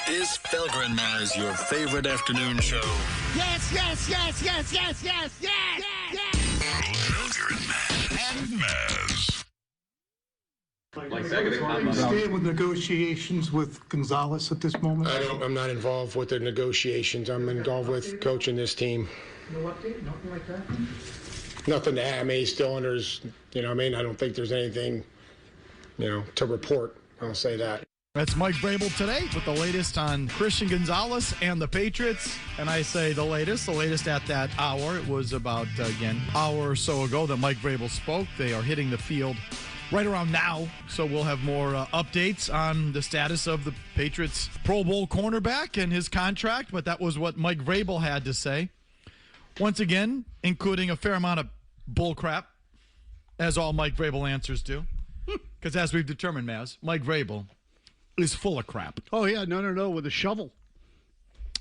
Is Felger and Mazz your favorite afternoon show? Yes, yes, yes, yes, yes, yes, yes, yes. Felger and Mazz. Stay with negotiations with Gonzalez at this moment? I'm not involved with the negotiations. I'm involved with coaching this team. No update? Nothing like that? Nothing to add. I mean, he's still under his, I don't think there's anything, to report. I'll say that. That's Mike Vrabel today with the latest on Christian Gonzalez and the Patriots. And I say the latest at that hour. It was about, hour or so ago that Mike Vrabel spoke. They are hitting the field right around now. So we'll have more updates on the status of the Patriots Pro Bowl cornerback and his contract. But that was what Mike Vrabel had to say. Once again, including a fair amount of bull crap, as all Mike Vrabel answers do. Because as we've determined, Mazz, Mike Vrabel is full of crap. Oh, yeah. No, with a shovel.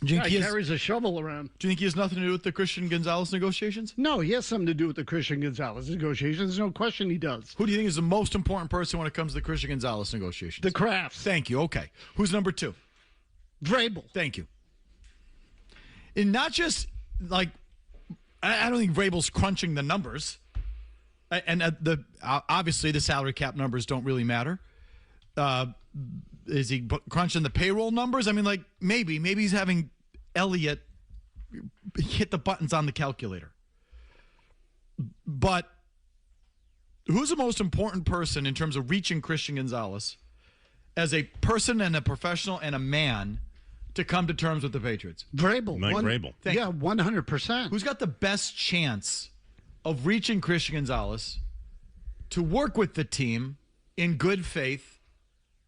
He carries a shovel around. Do you think he has nothing to do with the Christian Gonzalez negotiations? No, he has something to do with the Christian Gonzalez negotiations. There's no question he does. Who do you think is the most important person when it comes to the Christian Gonzalez negotiations? The Krafts. Thank you. Okay. Who's number two? Vrabel. Thank you. And not just, I don't think Vrabel's crunching the numbers. And obviously the salary cap numbers don't really matter. Is he crunching the payroll numbers? I mean, maybe he's having Elliott hit the buttons on the calculator. But who's the most important person in terms of reaching Christian Gonzalez as a person and a professional and a man to come to terms with the Patriots? Vrabel. Mike Vrabel. Yeah, 100%. Who's got the best chance of reaching Christian Gonzalez to work with the team in good faith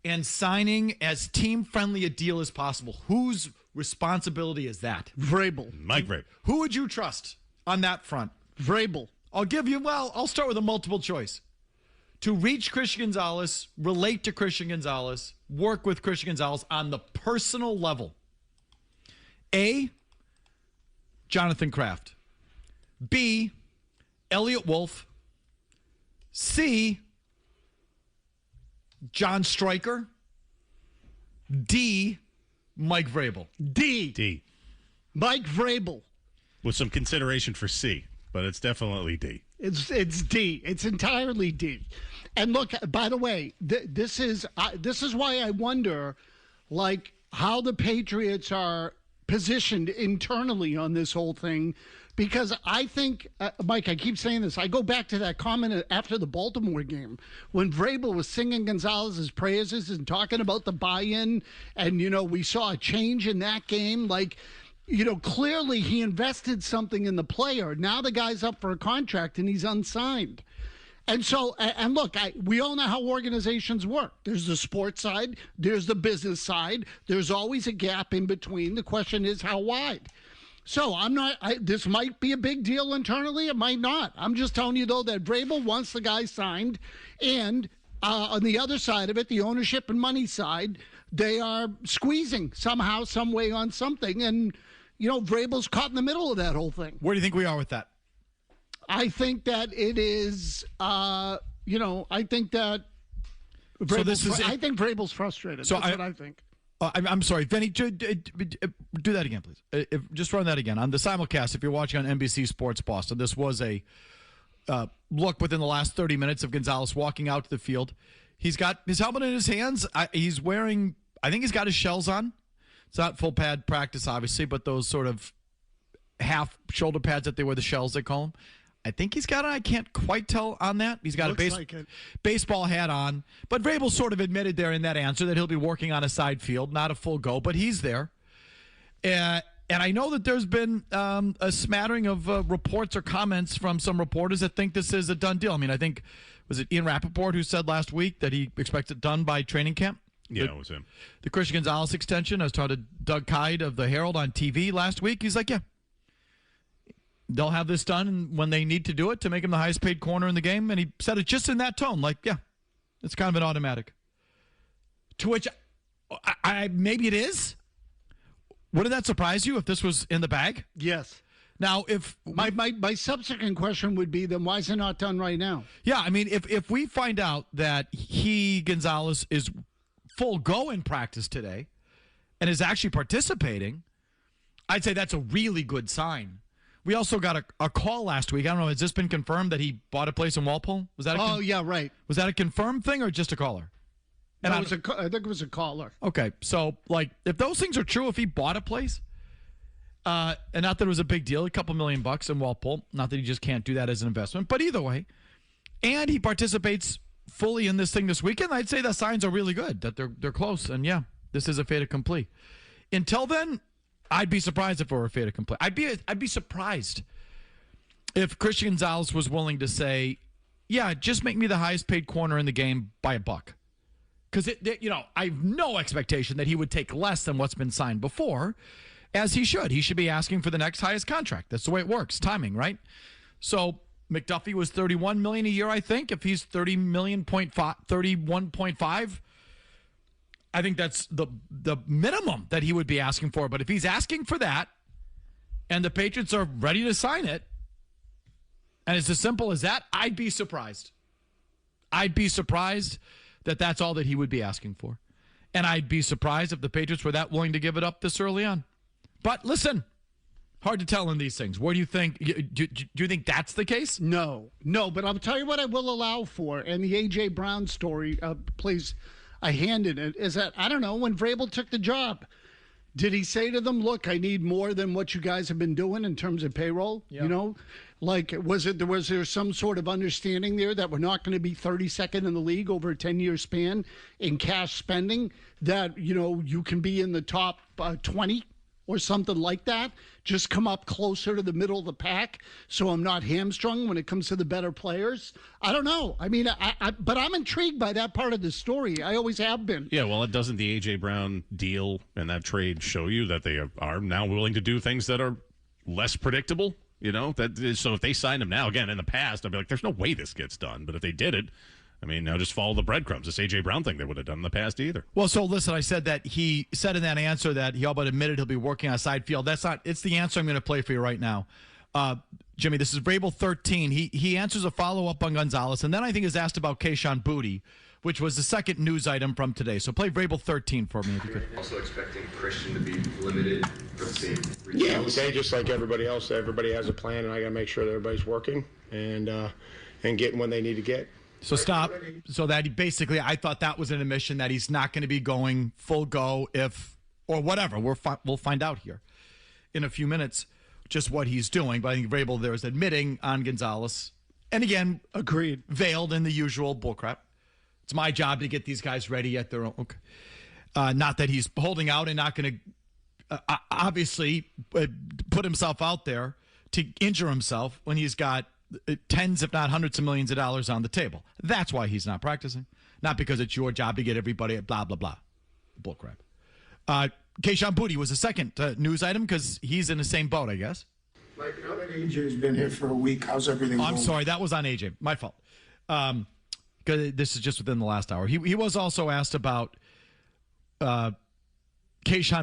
and signing as team-friendly a deal as possible? Whose responsibility is that? Vrabel. Mike Vrabel. Who would you trust on that front? Vrabel. I'll start with a multiple choice. To reach Christian Gonzalez, relate to Christian Gonzalez, work with Christian Gonzalez on the personal level. A, Jonathan Kraft. B, Elliott Wolf. C, John Stryker. D, Mike Vrabel. D. Mike Vrabel. With some consideration for C, but it's definitely D. It's D. It's entirely D. And look, by the way, this is why I wonder, how the Patriots are positioned internally on this whole thing. Because I think, Mike, I keep saying this. I go back to that comment after the Baltimore game when Vrabel was singing Gonzalez's praises and talking about the buy-in. And, we saw a change in that game. Clearly he invested something in the player. Now the guy's up for a contract and he's unsigned. And so, and look, we all know how organizations work. There's the sports side. There's the business side. There's always a gap in between. The question is how wide. So this might be a big deal internally. It might not. I'm just telling you, though, that Vrabel wants the guy signed. And on the other side of it, the ownership and money side, they are squeezing somehow, some way on something. And, Vrabel's caught in the middle of that whole thing. Where do you think we are with that? I think that it is, I think that I think Vrabel's frustrated. That's what I think. I'm sorry, Vinny, do that again, please. Just run that again. On the simulcast, if you're watching on NBC Sports Boston, this was a look within the last 30 minutes of Gonzalez walking out to the field. He's got his helmet in his hands. He's wearing, I think he's got his shells on. It's not full pad practice, obviously, but those sort of half shoulder pads that they wear, the shells they call them. I think he's got it. I can't quite tell on that. He's got a baseball hat on. But Vrabel sort of admitted there in that answer that he'll be working on a side field, not a full go, but he's there. And I know that there's been a smattering of reports or comments from some reporters that think this is a done deal. I mean, I think, was it Ian Rappaport who said last week that he expects it done by training camp? Yeah, it was him. The Christian Gonzalez extension. I was talking to Doug Kide of the Herald on TV last week. He's like, yeah. They'll have this done when they need to do it to make him the highest paid corner in the game. And he said it just in that tone, yeah, it's kind of an automatic. To which maybe it is. Wouldn't that surprise you if this was in the bag? Yes. Now, if my subsequent question would be, then why is it not done right now? Yeah, I mean, if we find out that Gonzalez is full go in practice today, and is actually participating, I'd say that's a really good sign. We also got a call last week. I don't know, has this been confirmed that he bought a place in Walpole? Was that? Yeah, right. Was that a confirmed thing or just a caller? And I think it was a caller. Okay, so like if those things are true, if he bought a place, and not that it was a big deal, a couple $1 million in Walpole, not that he just can't do that as an investment, but either way, and he participates fully in this thing this weekend, I'd say the signs are really good that they're close, and yeah, this is a fait accompli. Until then, I'd be surprised if it were a fait accompli. I'd be surprised if Christian Gonzalez was willing to say, yeah, just make me the highest paid corner in the game by $1. Because, I have no expectation that he would take less than what's been signed before, as he should. He should be asking for the next highest contract. That's the way it works. Timing, right? So McDuffie was $31 million a year, I think. If he's $31.5, I think that's the minimum that he would be asking for. But if he's asking for that, and the Patriots are ready to sign it, and it's as simple as that, I'd be surprised. I'd be surprised that that's all that he would be asking for. And I'd be surprised if the Patriots were that willing to give it up this early on. But listen, hard to tell in these things. What do you think? Do you think that's the case? No, but I'll tell you what I will allow for, and the A.J. Brown story plays a hand in it, is that, I don't know, when Vrabel took the job, did he say to them, look, I need more than what you guys have been doing in terms of payroll? Yep. You know, like, was there some sort of understanding there that we're not going to be 32nd in the league over a 10-year span in cash spending, that, you can be in the top 20 or something like that? Just come up closer to the middle of the pack so I'm not hamstrung when it comes to the better players? I don't know. I mean, but I'm intrigued by that part of the story. I always have been. Yeah, well, doesn't the A.J. Brown deal and that trade show you that they are now willing to do things that are less predictable? So if they signed him now, again, in the past, I'd be like, there's no way this gets done. But if they did it, I mean, now just follow the breadcrumbs. This A.J. Brown thing they would have done in the past either. Well, so listen, I said that he said in that answer that he all but admitted he'll be working on a side field. That's not, it's the answer I'm going to play for you right now. Jimmy, this is Vrabel 13. He answers a follow-up on Gonzalez, and then I think is asked about Kayshon Boutte, which was the second news item from today. So play Vrabel 13 for me if you could. Also expecting Christian to be limited for the same reason. Yeah, I would say just like everybody else, everybody has a plan, and I got to make sure that everybody's working and getting what they need to get. So stop. So that he basically, I thought that was an admission that he's not going to be going full go or whatever. We'll find out here in a few minutes just what he's doing. But I think Vrabel there is admitting on Gonzalez. And again, agreed, veiled in the usual bullcrap. It's my job to get these guys ready at their own. Okay. Not that he's holding out and not going to obviously put himself out there to injure himself when he's got tens, if not hundreds of millions of dollars on the table. That's why he's not practicing. Not because it's your job to get everybody blah, blah, blah. Bullcrap. Kayshon Boutte was the second news item because he's in the same boat, I guess. Like, now that AJ's been here for a week, how's everything going? I'm sorry, that was on AJ. My fault. Because this is just within the last hour. He was also asked about Kayshon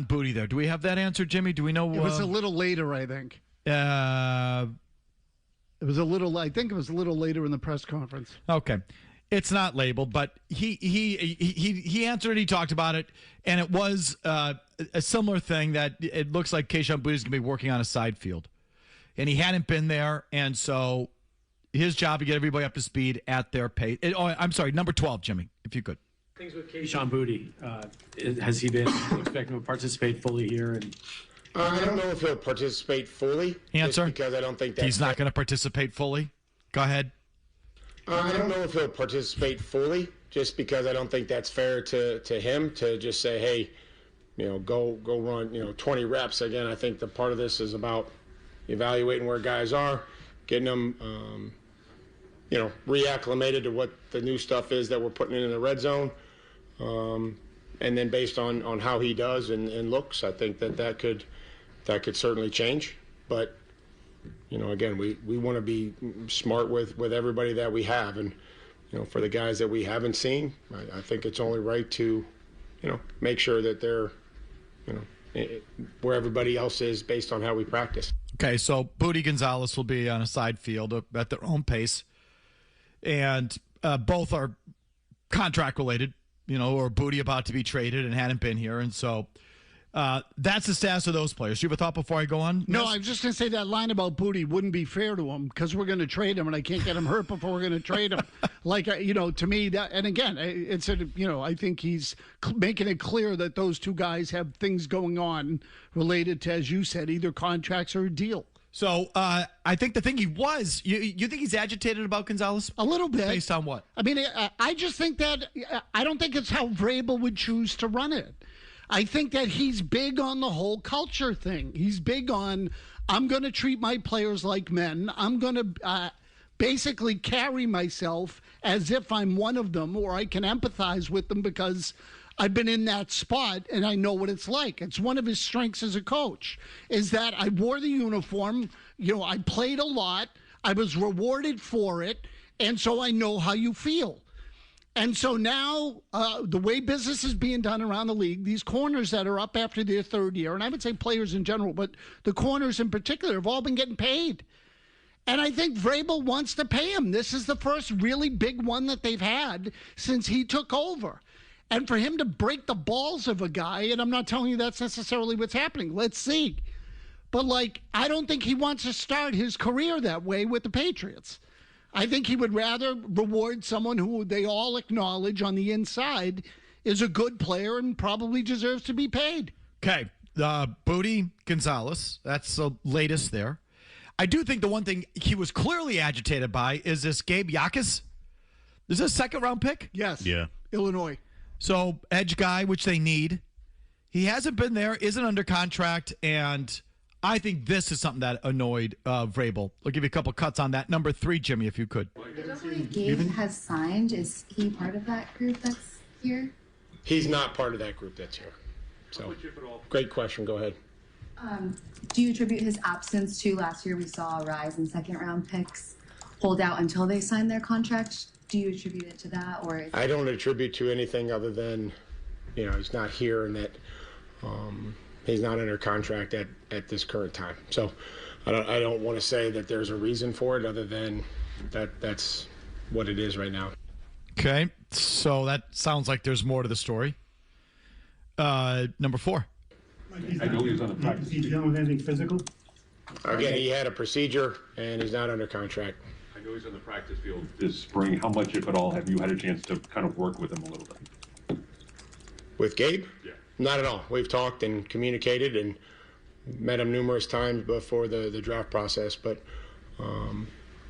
Boutte there. Do we have that answer, Jimmy? Do we know? It was a little later, I think. It was a little. I think it was a little later in the press conference. Okay, it's not labeled, but he answered it. He talked about it, and it was a similar thing that it looks like Kayshon Boutte is going to be working on a side field, and he hadn't been there, and so his job to get everybody up to speed at their pace. I'm sorry, number 12, Jimmy, if you could. Things with Kayshon Boutte, has he been expecting to participate fully here? And I don't know if he'll participate fully. Answer? Because I don't think that he's not going to participate fully. Go ahead. I don't know if he'll participate fully, just because I don't think that's fair to him to just say, hey, go run 20 reps. Again, I think the part of this is about evaluating where guys are, getting them reacclimated to what the new stuff is that we're putting in the red zone. And then based on how he does and looks, I think that could certainly change. But, again, we want to be smart with everybody that we have. And, for the guys that we haven't seen, I think it's only right to, make sure that they're, where everybody else is based on how we practice. Okay, so Boutte Gonzalez will be on a side field at their own pace. And both are contract related, or Boutte about to be traded and hadn't been here. And so That's the status of those players. You have a thought before I go on? No, I was just going to say that line about Booty wouldn't be fair to him because we're going to trade him and I can't get him hurt before we're going to trade him. To me, that, and again, I think he's making it clear that those two guys have things going on related to, as you said, either contracts or a deal. So I think the thing you think he's agitated about Gonzalez? A little bit. Based on what? I mean, I just think that I don't think it's how Vrabel would choose to run it. I think that he's big on the whole culture thing. He's big on, I'm going to treat my players like men. I'm going to basically carry myself as if I'm one of them, or I can empathize with them because I've been in that spot and I know what it's like. It's one of his strengths as a coach, is that I wore the uniform. I played a lot. I was rewarded for it. And so I know how you feel. And so now the way business is being done around the league, these corners that are up after their third year, and I would say players in general, but the corners in particular have all been getting paid. And I think Vrabel wants to pay him. This is the first really big one that they've had since he took over. And for him to break the balls of a guy, and I'm not telling you that's necessarily what's happening. Let's see. But, I don't think he wants to start his career that way with the Patriots. I think he would rather reward someone who they all acknowledge on the inside is a good player and probably deserves to be paid. Okay. Booty Gonzalez, that's the latest there. I do think the one thing he was clearly agitated by is this Gabe Yakas. Is this a second-round pick? Yes. Yeah. Illinois. So, edge guy, which they need. He hasn't been there, isn't under contract, and I think this is something that annoyed Vrabel. I'll give you a couple cuts on that. Number 3, Jimmy, if you could. I don't believe Gabe has signed. Is he part of that group that's here? He's not part of that group that's here. So, great question. Go ahead. Do you attribute his absence to last year we saw a rise in second-round picks hold out until they signed their contract? Do you attribute it to that? Or I don't attribute to anything other than, he's not here and that he's not under contract at this current time. So I don't want to say that there's a reason for it other than that's what it is right now. Okay, so that sounds like there's more to the story. Number 4. I know he was on the practice. Is he dealing with anything physical? Again, he had a procedure and he's not under contract. I know he's on the practice field this spring. How much, if at all, have you had a chance to kind of work with him a little bit? With Gabe? Yeah. Not at all. We've talked and communicated and met him numerous times before the draft process, but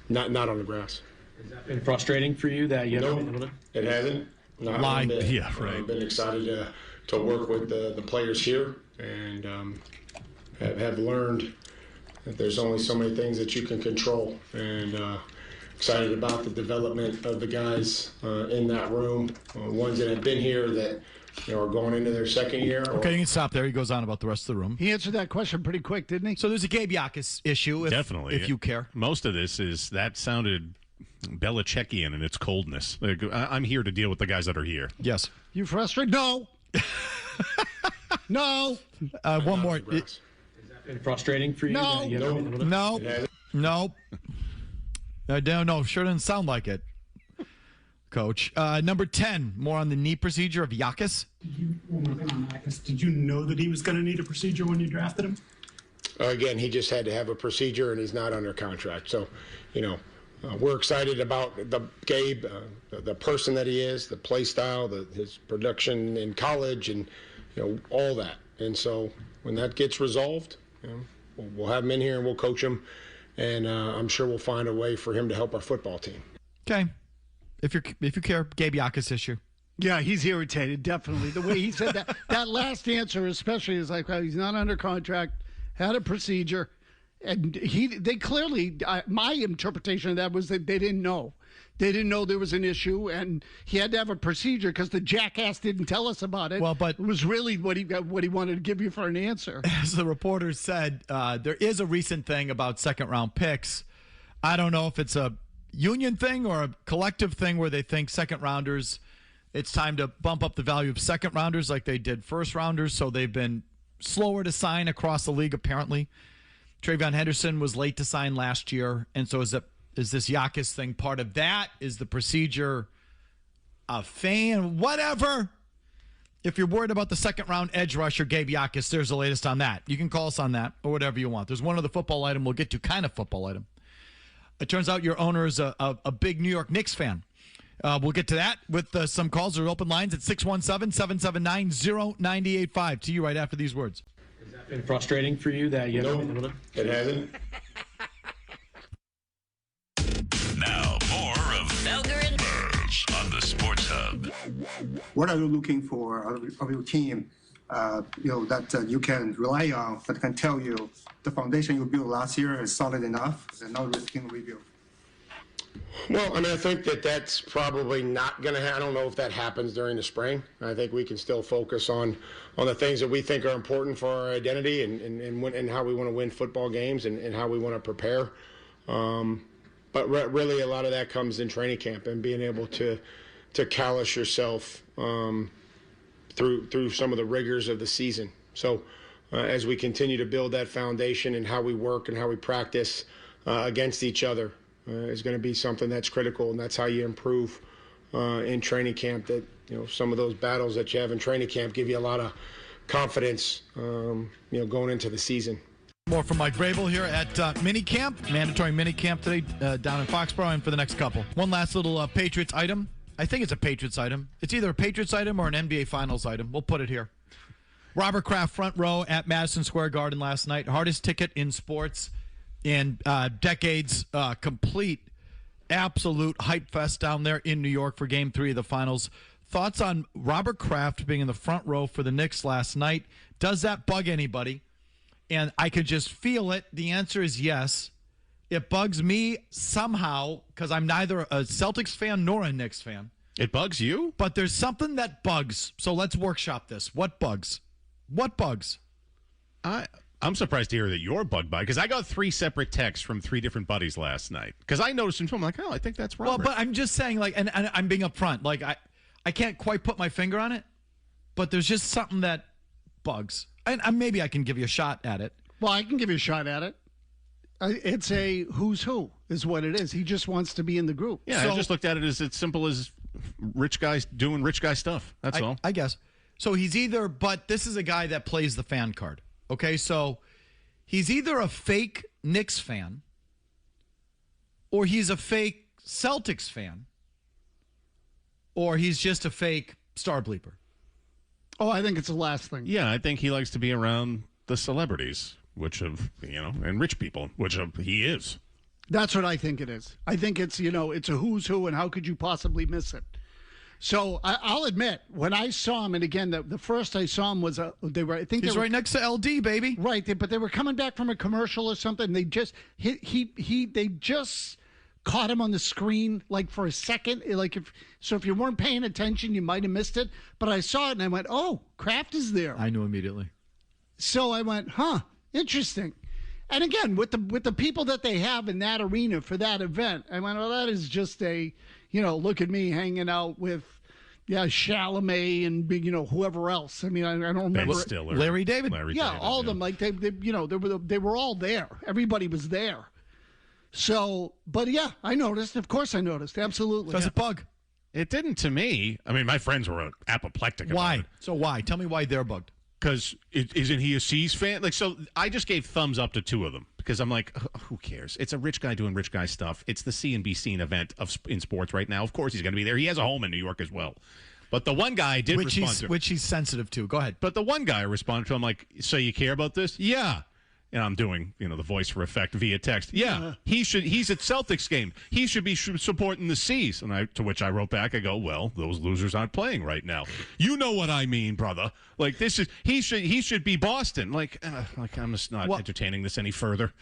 not on the grass. Has that been frustrating for you that you haven't been able to? It hasn't. Not Lie. one bit. Yeah, right. I've been excited to work with the players here and have learned that there's only so many things that you can control, and excited about the development of the guys in that room, ones that have been here that are going into their second year. Okay, you can stop there. He goes on about the rest of the room. He answered that question pretty quick, didn't he? So there's a Gabe Yakas issue, Definitely. if you care. Most of this that sounded Belichickian in its coldness. I'm here to deal with the guys that are here. Yes. You frustrated? No. No. One more. Has that been frustrating for you? No. That you haven't been able to? No. No. Sure doesn't sound like it, Coach. Number 10, more on the knee procedure of Yakas. One more thing on Yakas. Did you know that he was going to need a procedure when you drafted him? Again, he just had to have a procedure, and he's not under contract. So, we're excited about Gabe, the person that he is, the play style, his production in college, and all that. And so when that gets resolved, we'll have him in here and we'll coach him, and I'm sure we'll find a way for him to help our football team. Okay, if you care, Gabe Yakas issue. Yeah, he's irritated, definitely. The way he said that last answer especially is like, he's not under contract, had a procedure, and they clearly, my interpretation of that was that they didn't know. They didn't know there was an issue, and he had to have a procedure because the jackass didn't tell us about it. Well, but it was really what he wanted to give you for an answer. As the reporter said, there is a recent thing about second-round picks. I don't know if it's a union thing or a collective thing where they think second-rounders, it's time to bump up the value of second-rounders like they did first-rounders, so they've been slower to sign across the league, apparently. Travion Henderson was late to sign last year, and so is this Yakas thing part of that? Is the procedure a fan? Whatever. If you're worried about the second-round edge rusher, Gabe Yakis, there's the latest on that. You can call us on that or whatever you want. There's one other football item we'll get to, kind of football item. It turns out your owner is a big New York Knicks fan. We'll get to that with some calls or open lines at 617-779-0985. To you right after these words. Has that been frustrating for you that you haven't been able to? It hasn't. Now, more of Felger and Mazz on the Sports Hub. What are you looking for of your team, that you can rely on, that can tell you the foundation you built last year is solid enough and not risking rebuild? Well, I think that's probably not going to happen. I don't know if that happens during the spring. I think we can still focus on the things that we think are important for our identity and how we want to win football games and how we want to prepare. But really, a lot of that comes in training camp and being able to callous yourself through some of the rigors of the season. So as we continue to build that foundation and how we work and how we practice against each other is going to be something that's critical, and that's how you improve in training camp. That some of those battles that you have in training camp give you a lot of confidence, going into the season. More from Mike Vrabel here at minicamp, mandatory minicamp today down in Foxborough and for the next couple. One last little Patriots item. I think it's a Patriots item. It's either a Patriots item or an NBA Finals item. We'll put it here. Robert Kraft front row at Madison Square Garden last night. Hardest ticket in sports in decades. Complete, absolute hype fest down there in New York for Game 3 of the Finals. Thoughts on Robert Kraft being in the front row for the Knicks last night? Does that bug anybody? And I could just feel it. The answer is yes. It bugs me somehow because I'm neither a Celtics fan nor a Knicks fan. It bugs you? But there's something that bugs. So let's workshop this. What bugs? What bugs? I'm surprised to hear that you're bugged by it because I got 3 separate texts from 3 different buddies last night. Because I noticed them too. I'm like, I think that's Robert. Well, but I'm just saying, and I'm being upfront. I can't quite put my finger on it, but there's just something that bugs. And maybe I can give you a shot at it. Well, I can give you a shot at it. It's a who's who is what it is. He just wants to be in the group. Yeah, I just looked at it as simple as rich guys doing rich guy stuff. That's all. I guess. So he's either, but this is a guy that plays the fan card. Okay, so he's either a fake Knicks fan or he's a fake Celtics fan or he's just a fake star bleeper. Oh, I think it's the last thing. Yeah, I think he likes to be around the celebrities, and rich people, which he is. That's what I think it is. I think it's, it's a who's who, and how could you possibly miss it? So I'll admit, when I saw him, and again, the first I saw him was he's right next to LD, baby. Right, but they were coming back from a commercial or something. They just they just caught him on the screen for a second. If you weren't paying attention, you might have missed it. But I saw it and I went, "Oh, Kraft is there." I knew immediately. So I went, "Huh, interesting." And again, with the people that they have in that arena for that event, I went, "Well, that is just a, look at me hanging out with, Chalamet and whoever else." I mean, I don't remember. Ben Stiller, Larry David. All of them. They were all there. Everybody was there. So, but yeah, I noticed. Of course, I noticed. Absolutely. Does it bug? It didn't to me. I mean, my friends were apoplectic about Why? it. So why? Tell me why they're bugged. Because isn't he a C's fan? So I just gave thumbs up to 2 of them because I'm like, who cares? It's a rich guy doing rich guy stuff. It's the CNBC event in sports right now. Of course he's going to be there. He has a home in New York as well. But the one guy did respond to, which he's sensitive to. Go ahead. But the one guy responded to him like, "So you care about this?" Yeah. And I'm doing, the voice for effect via text. Yeah, he's at Celtics game. He should be supporting the C's. And to which I wrote back, I go, "Well, those losers aren't playing right now. You know what I mean, brother. He should be Boston. I'm just not entertaining this any further."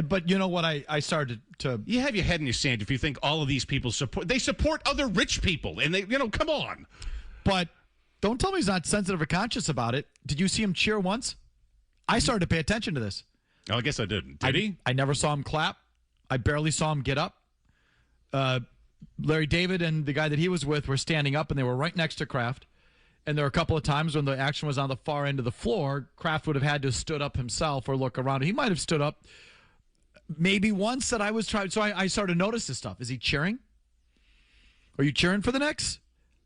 But you know what? I started to. You have your head in your sand if you think all of these people support other rich people, and they, come on. But don't tell me he's not sensitive or conscious about it. Did you see him cheer once? I started to pay attention to this. Oh, I guess I didn't. Did he? I never saw him clap. I barely saw him get up. Larry David and the guy that he was with were standing up, and they were right next to Kraft. And there were a couple of times when the action was on the far end of the floor, Kraft would have had to have stood up himself or look around. He might have stood up maybe once that I was trying. So I started to notice this stuff. Is he cheering? Are you cheering for the Knicks?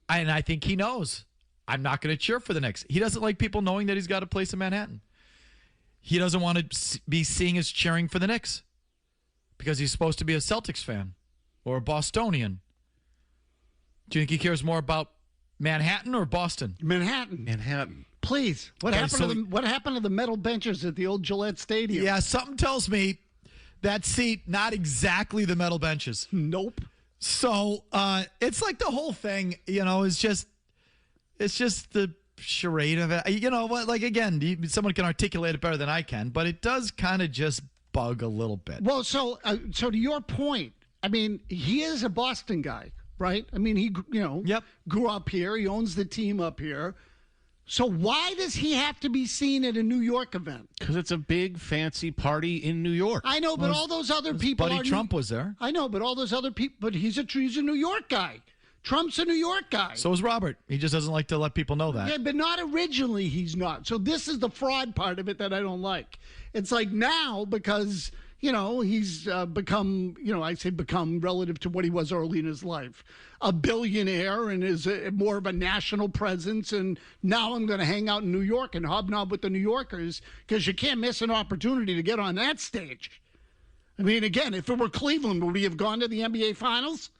And I think he knows. I'm not going to cheer for the Knicks. He doesn't like people knowing that he's got a place in Manhattan. He doesn't want to be seen as cheering for the Knicks because he's supposed to be a Celtics fan or a Bostonian. Do you think he cares more about Manhattan or Boston? Manhattan. Please. What happened to the metal benches at the old Gillette Stadium? Yeah, something tells me that seat, not exactly the metal benches. Nope. So it's like the whole thing, is just the charade of it. You know what? Like, again, someone can articulate it better than I can, but it does kind of just bug a little bit. Well, so to your point, I mean, he is a Boston guy, right? I mean, he, grew up here. He owns the team up here. So why does he have to be seen at a New York event? Because it's a big, fancy party in New York. I know, but all those other people Buddy Trump was there. I know, but all those other people, but he's a New York guy. Trump's a New York guy. So is Robert. He just doesn't like to let people know that. Yeah, but not originally he's not. So this is the fraud part of it that I don't like. It's like now because, he's become, I say become relative to what he was early in his life, a billionaire and is more of a national presence. And now I'm going to hang out in New York and hobnob with the New Yorkers because you can't miss an opportunity to get on that stage. I mean, again, if it were Cleveland, would we have gone to the NBA Finals?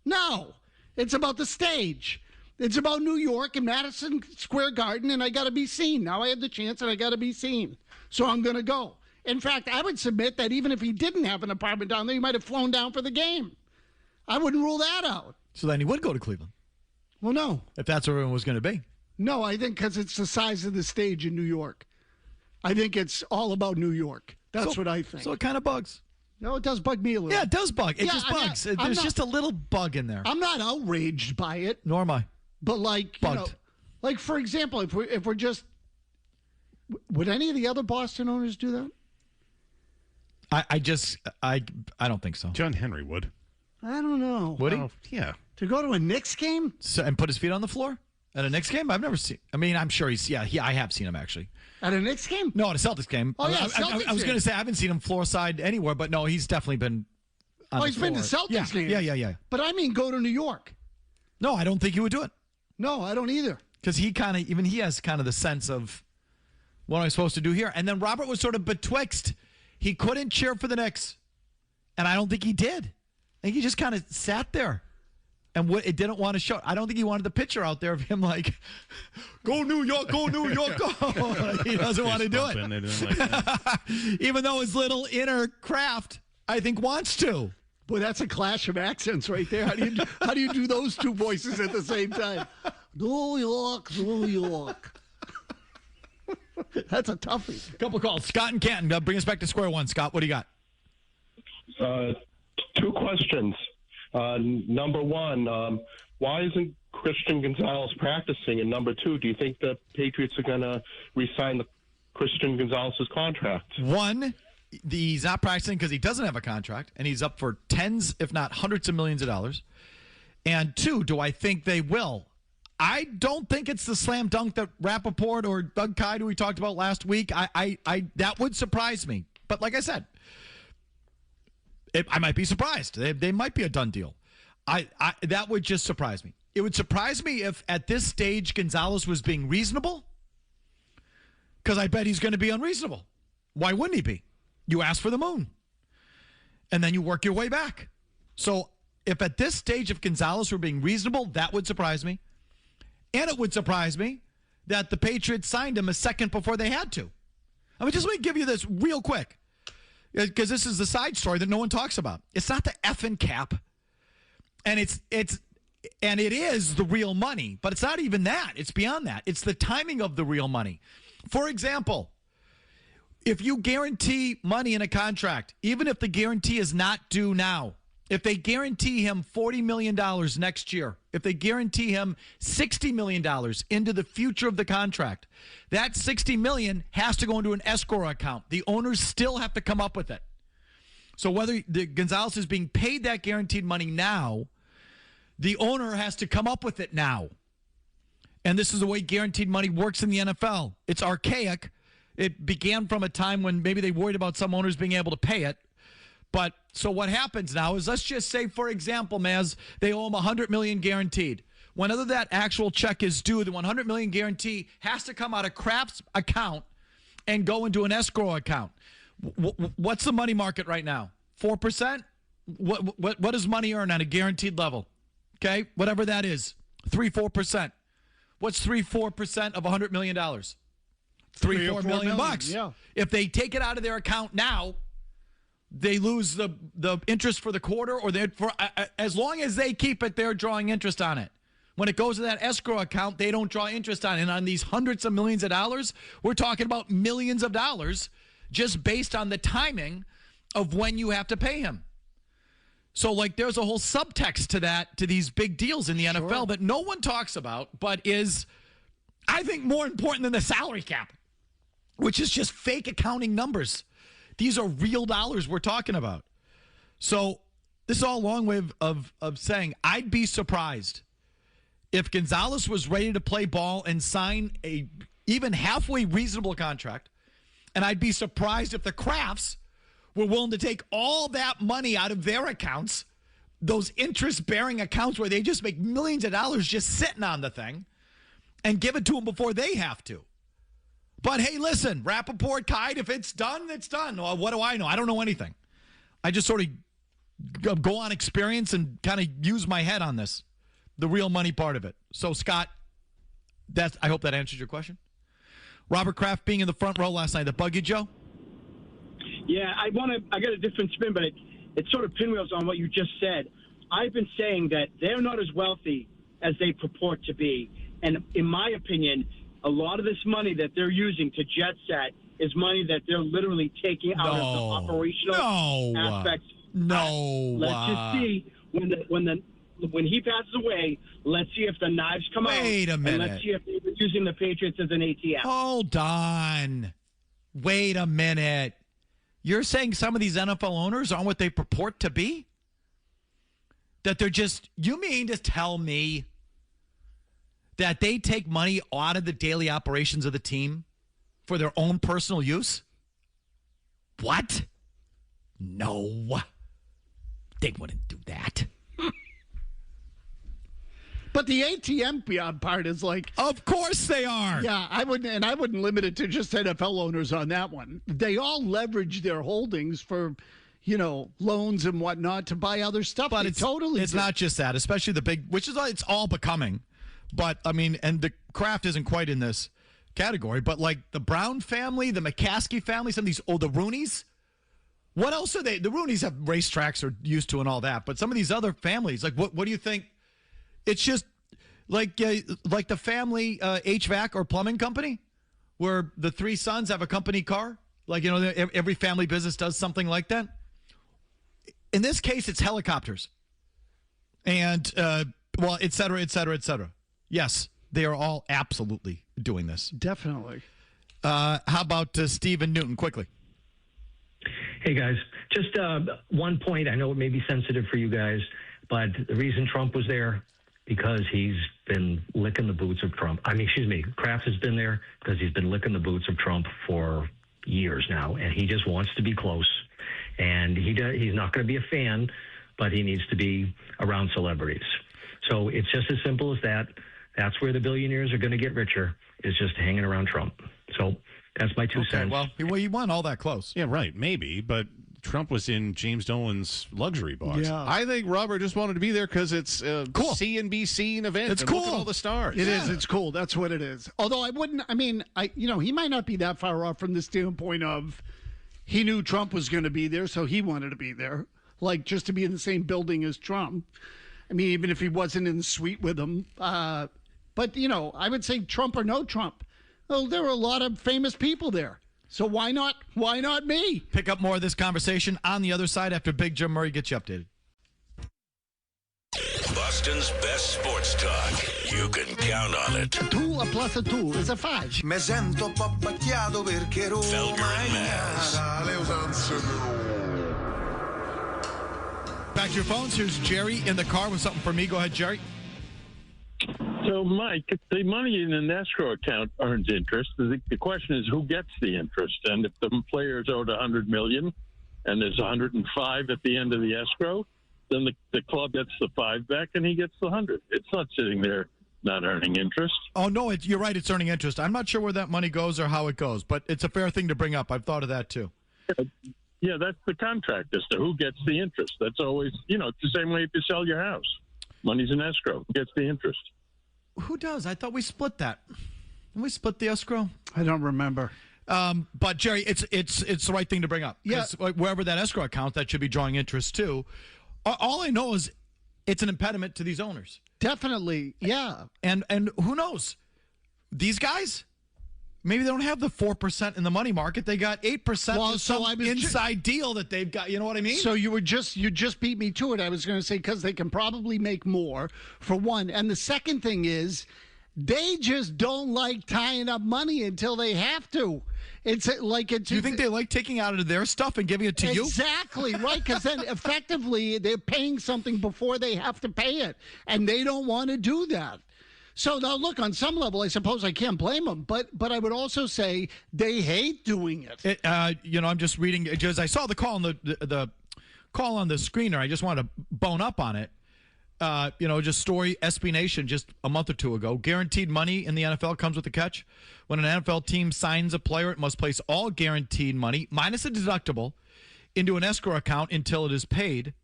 No. It's about the stage. It's about New York and Madison Square Garden, and I got to be seen. Now I have the chance, and I got to be seen. So I'm going to go. In fact, I would submit that even if he didn't have an apartment down there, he might have flown down for the game. I wouldn't rule that out. So then he would go to Cleveland. Well, no. If that's where everyone was going to be. No, I think because it's the size of the stage in New York. I think it's all about New York. That's what I think. So it kind of bugs. No, it does bug me a little. Yeah, it does bug. It just bugs. There's just a little bug in there. I'm not outraged by it. Nor am I. But bugged. Like for example, if we're just, would any of the other Boston owners do that? I don't think so. John Henry would. I don't know. Would he? Yeah. To go to a Knicks game? And put his feet on the floor? At a Knicks game? I've never seen. I mean, I'm sure I have seen him actually. At a Knicks game? No, at a Celtics game. Oh, yeah, I was going to say I haven't seen him floor side anywhere, but no, he's definitely been on the he's floor. been to Celtics games. Yeah. But I mean go to New York. No, I don't think he would do it. No, I don't either. Because he has kind of the sense of what am I supposed to do here? And then Robert was sort of betwixt. He couldn't cheer for the Knicks, and I don't think he did. I think he just kind of sat there. And it didn't want to show. I don't think he wanted the picture out there of him like, go New York, go New York, go. He doesn't want to do it. Even though his little inner Kraft, I think, wants to. Boy, that's a clash of accents right there. How do you do those two voices at the same time? New York, New York. That's a toughie. Couple calls. Scott and Canton. Bring us back to square one. Scott, what do you got? Two questions. Number one, why isn't Christian Gonzalez practicing? And number two, do you think the Patriots are going to re-sign the Christian Gonzalez's contract? One, he's not practicing because he doesn't have a contract, and he's up for tens, if not hundreds of millions of dollars. And two, do I think they will? I don't think it's the slam dunk that Rappaport or Doug Kyde, who we talked about last week. I that would surprise me. But like I said, I might be surprised. They might be a done deal. That would just surprise me. It would surprise me if at this stage Gonzalez was being reasonable, because I bet he's going to be unreasonable. Why wouldn't he be? You ask for the moon, and then you work your way back. So if at this stage if Gonzalez were being reasonable, that would surprise me. And it would surprise me that the Patriots signed him a second before they had to. I mean, just let me give you this real quick, because this is the side story that no one talks about. It's not the effing cap, and it is the real money, but it's not even that. It's beyond that. It's the timing of the real money. For example, if you guarantee money in a contract, even if the guarantee is not due now, if they guarantee him $40 million next year, if they guarantee him $60 million into the future of the contract, that $60 million has to go into an escrow account. The owners still have to come up with it. So whether Gonzalez is being paid that guaranteed money now, the owner has to come up with it now. And this is the way guaranteed money works in the NFL. It's archaic. It began from a time when maybe they worried about some owners being able to pay it. But so what happens now is, let's just say, for example, Mazz, they owe him $100 million guaranteed. whenever that actual check is due, the $100 million guarantee has to come out of Kraft's account and go into an escrow account. What's the money market right now? 4%? What does money earn on a guaranteed level? Okay, whatever that is, 3-4%. What's 3-4% of $100 million? $3-4 million bucks. Yeah. If they take it out of their account now, they lose the interest for the quarter, or as long as they keep it, they're drawing interest on it. When it goes to that escrow account, they don't draw interest on it. And on these hundreds of millions of dollars, we're talking about millions of dollars just based on the timing of when you have to pay him. So, like, there's a whole subtext to that, to these big deals in the NFL that no one talks about, but is, I think, more important than the salary cap, which is just fake accounting numbers. These are real dollars we're talking about. So this is all a long way of saying I'd be surprised if Gonzalez was ready to play ball and sign a even halfway reasonable contract, and I'd be surprised if the Krafts were willing to take all that money out of their accounts, those interest-bearing accounts where they just make millions of dollars just sitting on the thing, and give it to them before they have to. But, hey, listen, Rappaport, Kite, if it's done, it's done. Well, what do I know? I don't know anything. I just sort of go on experience and kind of use my head on this, the real money part of it. So, Scott, I hope that answers your question. Robert Kraft being in the front row last night, that bug you, Joe? Yeah, I got a different spin, but it sort of pinwheels on what you just said. I've been saying that they're not as wealthy as they purport to be. And in my opinion, a lot of this money that they're using to jet set is money that they're literally taking out of the operational aspects. Let's just see when he passes away. Let's see if the knives come out. Wait a minute. And let's see if they're using the Patriots as an ATM. Hold on. Wait a minute. You're saying some of these NFL owners aren't what they purport to be? That they're just, you mean to tell me that they take money out of the daily operations of the team for their own personal use? What? No. They wouldn't do that. But the ATM part is like, of course they are. Yeah, I wouldn't limit it to just NFL owners on that one. They all leverage their holdings for, loans and whatnot to buy other stuff. But it's not just that, especially the big, which is it's all becoming. But I mean, and the Kraft isn't quite in this category. But like the Brown family, the McCaskey family, some of these the Rooneys. What else are they? The Rooneys have racetracks are used to and all that. But some of these other families, like what do you think? It's just like the family HVAC or plumbing company, where the three sons have a company car. Like, every family business does something like that. In this case, it's helicopters. And, et cetera, et cetera, et cetera. Yes, they are all absolutely doing this. Definitely. How about Stephen Newton, quickly? Hey, guys. Just one point. I know it may be sensitive for you guys, but the reason Trump was there, because he's been licking the boots of Trump. Kraft has been there because he's been licking the boots of Trump for years now, and he just wants to be close. And he's not going to be a fan, but he needs to be around celebrities. So it's just as simple as that. That's where the billionaires are going to get richer, is just hanging around Trump. So that's my 2 cents. Well, he won all that close. Yeah, right. Maybe, but Trump was in James Dolan's luxury box. Yeah. I think Robert just wanted to be there because it's a cool CNBC event. It's and cool. Look at all the stars. It is. It's cool. That's what it is. Although he might not be that far off from the standpoint of he knew Trump was going to be there, so he wanted to be there, like just to be in the same building as Trump. I mean, even if he wasn't in the suite with him. But, I would say Trump or no Trump. Well, there were a lot of famous people there. So why not? Why not me? Pick up more of this conversation on the other side after Big Jim Murray gets you updated. Boston's best sports talk. You can count on it. 2 plus 2 is 5. Me sento un po' pacchiato perché Roma Felger and Mazz. le usanze Back to your phones. Here's Jerry in the car with something for me. Go ahead, Jerry. So, Mike, the money in an escrow account earns interest. The question is, who gets the interest? And if the player's owed $100 million and there's $105 at the end of the escrow, then the club gets the 5 back and he gets the 100. It's not sitting there not earning interest. Oh, no, you're right. It's earning interest. I'm not sure where that money goes or how it goes, but it's a fair thing to bring up. I've thought of that, too. Yeah, that's the contract as to who gets the interest. That's always, it's the same way if you sell your house. Money's in escrow. Who gets the interest? Who does? I thought we split that. Didn't we split the escrow? I don't remember. But, Jerry, it's the right thing to bring up. Yeah. Wherever that escrow account, that should be drawing interest, too. All I know is it's an impediment to these owners. Definitely, yeah. And who knows? These guys, maybe they don't have the 4% in the money market. They got 8%. Well, so I was inside deal that they've got. You know what I mean? So you just beat me to it. I was going to say because they can probably make more, for one. And the second thing is they just don't like tying up money until they have to. It's like it's. Do you think they like taking out of their stuff and giving it to you? Exactly, right, because then effectively they're paying something before they have to pay it, and they don't want to do that. So now, look, on some level, I suppose I can't blame them, but I would also say they hate doing it. I'm just reading because I saw the call on the call on the screener. I just wanted to bone up on it. Just story SB Nation just a month or two ago. Guaranteed money in the NFL comes with a catch. When an NFL team signs a player, it must place all guaranteed money, minus a deductible, into an escrow account until it is paid.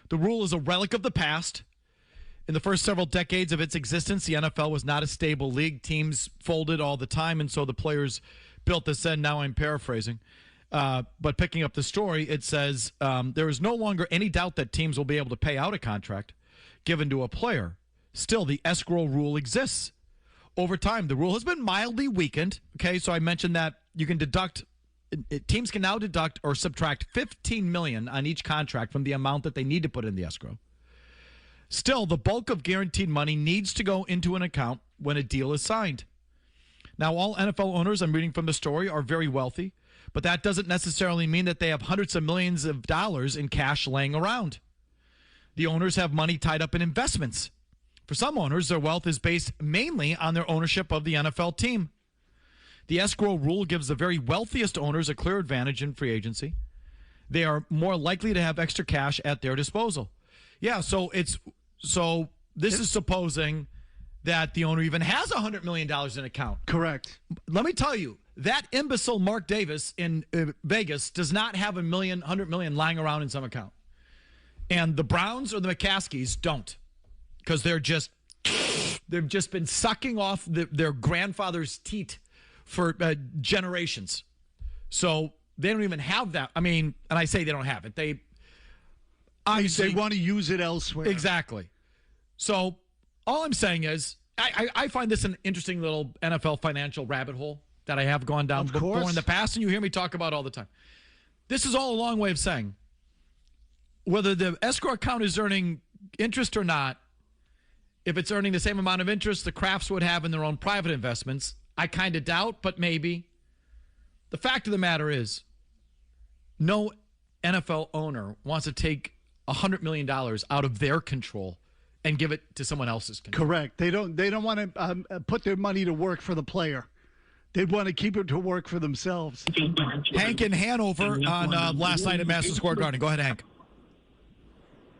The rule is a relic of the past. In the first several decades of its existence, the NFL was not a stable league. Teams folded all the time, and so the players built this in. Now I'm paraphrasing. But picking up the story, it says there is no longer any doubt that teams will be able to pay out a contract given to a player. Still, the escrow rule exists. Over time, the rule has been mildly weakened. Okay, so I mentioned that you can deduct, teams can now deduct or subtract $15 million on each contract from the amount that they need to put in the escrow. Still, the bulk of guaranteed money needs to go into an account when a deal is signed. Now, all NFL owners, I'm reading from the story, are very wealthy, but that doesn't necessarily mean that they have hundreds of millions of dollars in cash laying around. The owners have money tied up in investments. For some owners, their wealth is based mainly on their ownership of the NFL team. The escrow rule gives the very wealthiest owners a clear advantage in free agency. They are more likely to have extra cash at their disposal. Yeah, so this is supposing that the owner even has $100 million in account. Correct. Let me tell you, that imbecile Mark Davis in Vegas does not have $100 million lying around in some account. And the Browns or the McCaskies don't, because they've just been sucking off their grandfather's teat for generations. So they don't even have that. I mean, and I say they don't have it. They want to use it elsewhere. Exactly. So all I'm saying is I find this an interesting little NFL financial rabbit hole that I have gone down before in the past, and you hear me talk about all the time. This is all a long way of saying whether the escrow account is earning interest or not. If it's earning the same amount of interest the Krafts would have in their own private investments, I kind of doubt, but maybe. The fact of the matter is, no NFL owner wants to take $100 million out of their control and give it to someone else's control. Correct. They don't want to put their money to work for the player. They'd want to keep it to work for themselves. Hank in Hanover on last night at Madison Square Garden. Go ahead, Hank.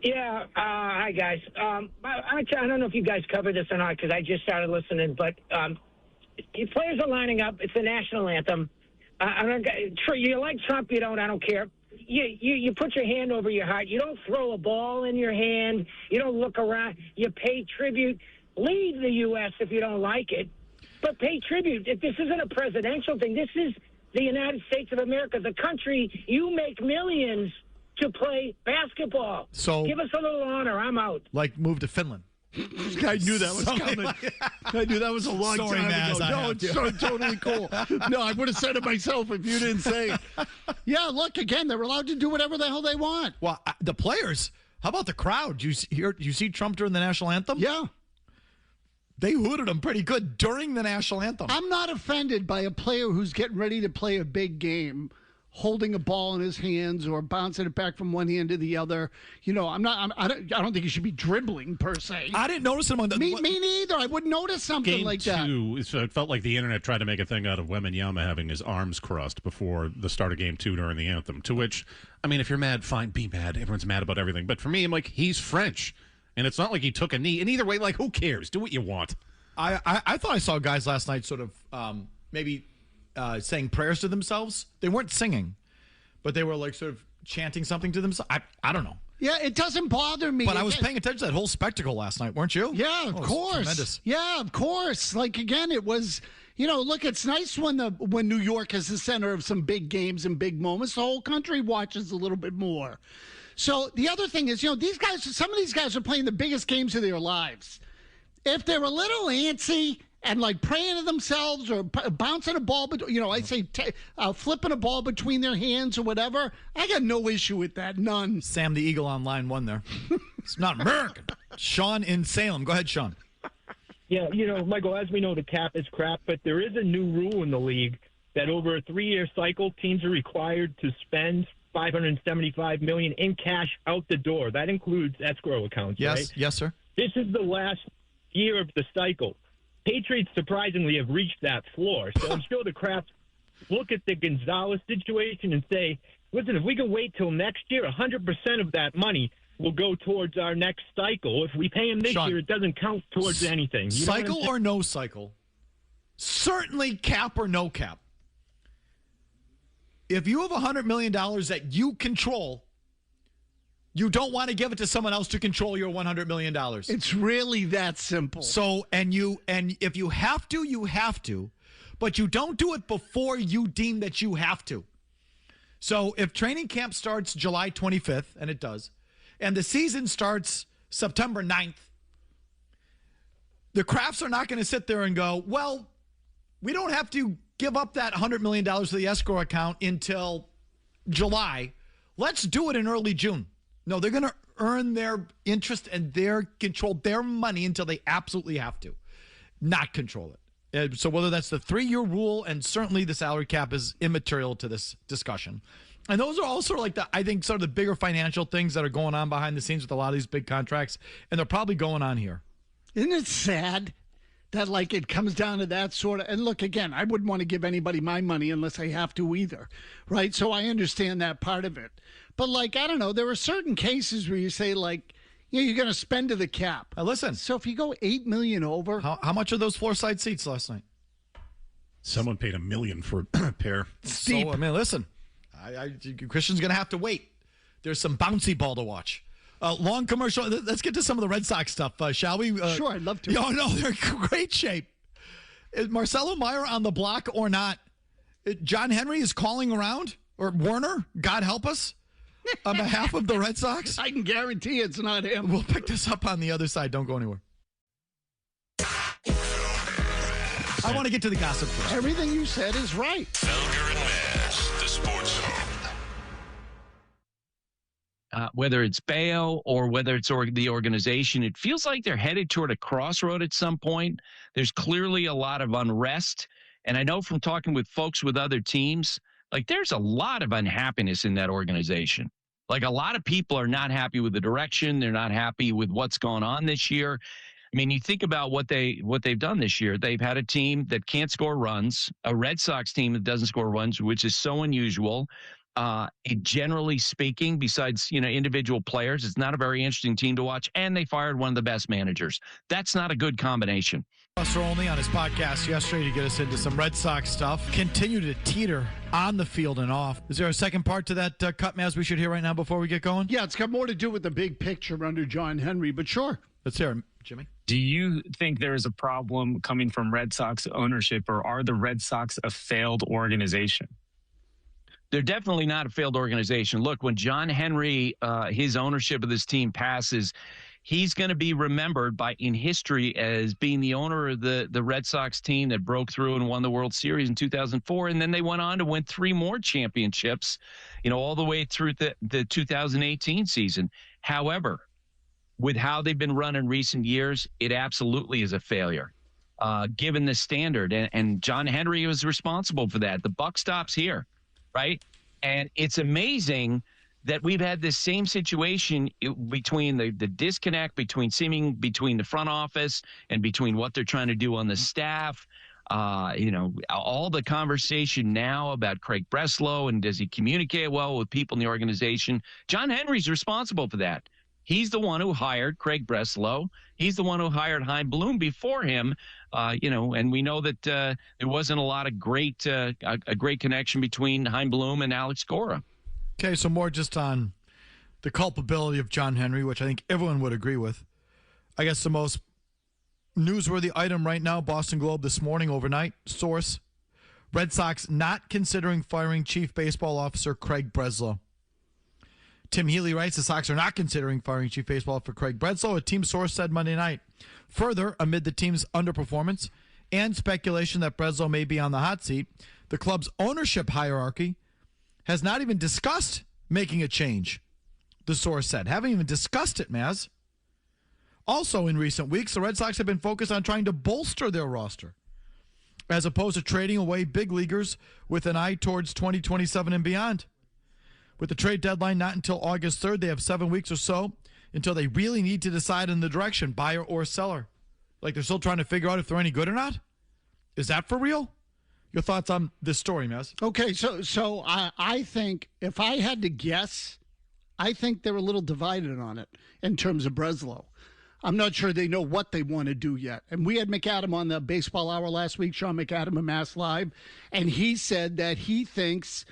Yeah, hi, guys. I don't know if you guys covered this or not because I just started listening, but the players are lining up. It's the national anthem. You like Trump, you don't, I don't care. You put your hand over your heart. You don't throw a ball in your hand. You don't look around. You pay tribute. Leave the U.S. if you don't like it, but pay tribute. If this isn't a presidential thing, this is the United States of America, the country. You make millions to play basketball. So give us a little honor. I'm out. Like move to Finland. I knew that was coming. I knew that was a long time Mazz, ago. No, it's so totally cool. No, I would have said it myself if you didn't say it. Yeah, look, again, they're allowed to do whatever the hell they want. Well, the players, how about the crowd? You see Trump during the national anthem? Yeah. They hooted him pretty good during the national anthem. I'm not offended by a player who's getting ready to play a big game holding a ball in his hands or bouncing it back from one hand to the other. I don't think he should be dribbling per se. I didn't notice him on the. Me neither. I wouldn't notice something Game like two, so it felt like the internet tried to make a thing out of Wembanyama having his arms crossed before the start of game 2 during the anthem. To which, I mean, if you're mad, fine, be mad. Everyone's mad about everything. But for me, I'm like, he's French. And it's not like he took a knee. And either way, like, who cares? Do what you want. I thought I saw guys last night sort of maybe saying prayers to themselves. They weren't singing, but they were like sort of chanting something to themselves. I don't know. Yeah, it doesn't bother me. But I was paying attention to that whole spectacle last night, weren't you? Yeah, of course. Tremendous. Yeah, of course. Like, again, it was, look, it's nice when New York is the center of some big games and big moments. The whole country watches a little bit more. So the other thing is, some of these guys are playing the biggest games of their lives. If they're a little antsy and like praying to themselves or bouncing a ball, flipping a ball between their hands or whatever, I got no issue with that. None. Sam the Eagle on line 1 there. It's not American. Sean in Salem. Go ahead, Sean. Yeah, Michael, as we know, the cap is crap, but there is a new rule in the league that over a 3-year cycle, teams are required to spend $575 million in cash out the door. That includes escrow accounts, right? Yes, sir. This is the last year of the cycle. Patriots surprisingly have reached that floor. So I'm sure the Kraft look at the Gonzalez situation and say, listen, if we can wait till next year, 100% of that money will go towards our next cycle. If we pay him this year, it doesn't count towards anything. Cycle or no cycle? Certainly cap or no cap. If you have $100 million that you control, you don't want to give it to someone else to control your $100 million. It's really that simple. So, and if you have to, you have to, but you don't do it before you deem that you have to. So if training camp starts July 25th, and it does, and the season starts September 9th, the Krafts are not going to sit there and go, well, we don't have to give up that $100 million to the escrow account until July. Let's do it in early June. No, they're going to earn their interest and control their money until they absolutely have to, not control it. So whether that's the 3-year rule, and certainly the salary cap is immaterial to this discussion. And those are also like I think sort of the bigger financial things that are going on behind the scenes with a lot of these big contracts, and they're probably going on here. Isn't it sad that like it comes down to that sort of, and look, again, I wouldn't want to give anybody my money unless I have to either, right? So I understand that part of it. But like, I don't know, there are certain cases where you say like, you're going to spend to the cap. Listen. So if you go $8 million over. How much are those floor side seats last night? Someone paid $1 million for a pair. So, I mean, listen, Christian's going to have to wait. There's some bouncy ball to watch. Long commercial. Let's get to some of the Red Sox stuff, shall we? Sure, I'd love to. No, they're in great shape. Is Marcelo Meyer on the block or not? John Henry is calling around, or Werner, God help us, on behalf of the Red Sox. I can guarantee it's not him. We'll pick this up on the other side. Don't go anywhere. I want to get to the gossip first. Everything you said is right. Felger and Mazz, the Sports Hub. Whether it's Bayo or whether it's the organization, it feels like they're headed toward a crossroad at some point. There's clearly a lot of unrest. And I know from talking with folks with other teams, like there's a lot of unhappiness in that organization. Like a lot of people are not happy with the direction. They're not happy with what's gone on this year. I mean, you think about what they've done this year. They've had a team that can't score runs, a Red Sox team that doesn't score runs, which is so unusual. Generally speaking, besides, individual players, it's not a very interesting team to watch. And they fired one of the best managers. That's not a good combination. Buster Olney on his podcast yesterday to get us into some Red Sox stuff. Continue to teeter on the field and off. Is there a second part to that cut, Mazz, we should hear right now before we get going? Yeah, it's got more to do with the big picture under John Henry, but sure. Let's hear him, Jimmy. Do you think there is a problem coming from Red Sox ownership, or are the Red Sox a failed organization? They're definitely not a failed organization. Look, when John Henry, his ownership of this team passes, he's going to be remembered in history as being the owner of the Red Sox team that broke through and won the World Series in 2004. And then they went on to win 3 more championships, all the way through the 2018 season. However, with how they've been run in recent years, it absolutely is a failure, given the standard. And John Henry was responsible for that. The buck stops here, right? And it's amazing that we've had this same situation between the disconnect between the front office and between what they're trying to do on the staff. All the conversation now about Craig Breslow and does he communicate well with people in the organization? John Henry's responsible for that. He's the one who hired Craig Breslow. He's the one who hired Chaim Bloom before him. And we know that there wasn't a lot of a great connection between Chaim Bloom and Alex Cora. Okay, so more just on the culpability of John Henry, which I think everyone would agree with. I guess the most newsworthy item right now, Boston Globe this morning, overnight, source, Red Sox not considering firing Chief Baseball Officer Craig Breslow. Tim Healy writes, the Sox are not considering firing Chief Baseball Officer Craig Breslow, a team source said Monday night. Further, amid the team's underperformance and speculation that Breslow may be on the hot seat, the club's ownership hierarchy has not even discussed making a change, the source said. Haven't even discussed it, Mazz. Also, in recent weeks, the Red Sox have been focused on trying to bolster their roster, as opposed to trading away big leaguers with an eye towards 2027 and beyond. With the trade deadline not until August 3rd, they have 7 weeks or so until they really need to decide in the direction, buyer or seller. Like they're still trying to figure out if they're any good or not? Is that for real? Your thoughts on this story, Mazz? Okay, so I think if I had to guess, I think they're a little divided on it in terms of Breslow. I'm not sure they know what they want to do yet. And we had McAdam on the Baseball Hour last week, Sean McAdam of Mass Live, and he said that he thinks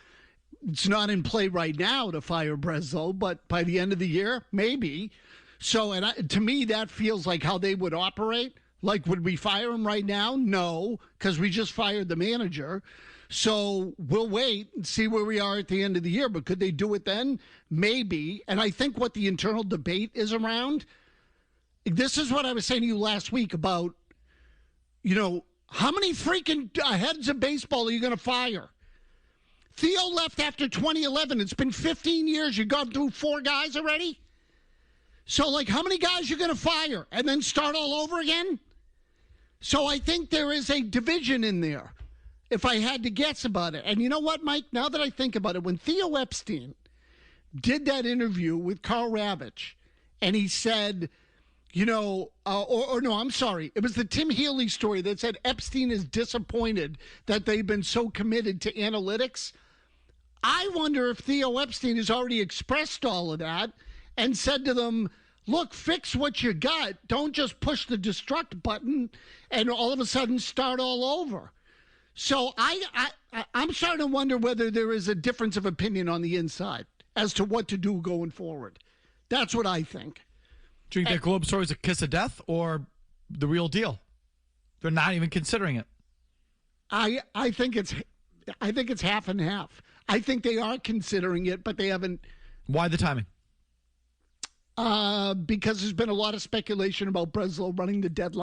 it's not in play right now to fire Breslow, but by the end of the year, maybe. So, to me, that feels like how they would operate. Like, would we fire him right now? No, because we just fired the manager. So we'll wait and see where we are at the end of the year. But could they do it then? Maybe. And I think what the internal debate is around, this is what I was saying to you last week about, how many freaking heads of baseball are you going to fire? Theo left after 2011. It's been 15 years. You've gone through 4 guys already? So, how many guys you going to fire and then start all over again? So I think there is a division in there, if I had to guess about it. And you know what, Mike? Now that I think about it, when Theo Epstein did that interview with Carl Ravitch, and he said, no, I'm sorry. It was the Tim Healy story that said Epstein is disappointed that they've been so committed to analytics. I wonder if Theo Epstein has already expressed all of that and said to them, look, fix what you got. Don't just push the destruct button and all of a sudden start all over. So I'm starting to wonder whether there is a difference of opinion on the inside as to what to do going forward. That's what I think. Do you think that Globe story is a kiss of death or the real deal? They're not even considering it. I think it's half and half. I think they are considering it, but they haven't. Why the timing? Because there's been a lot of speculation about Breslow running the deadline.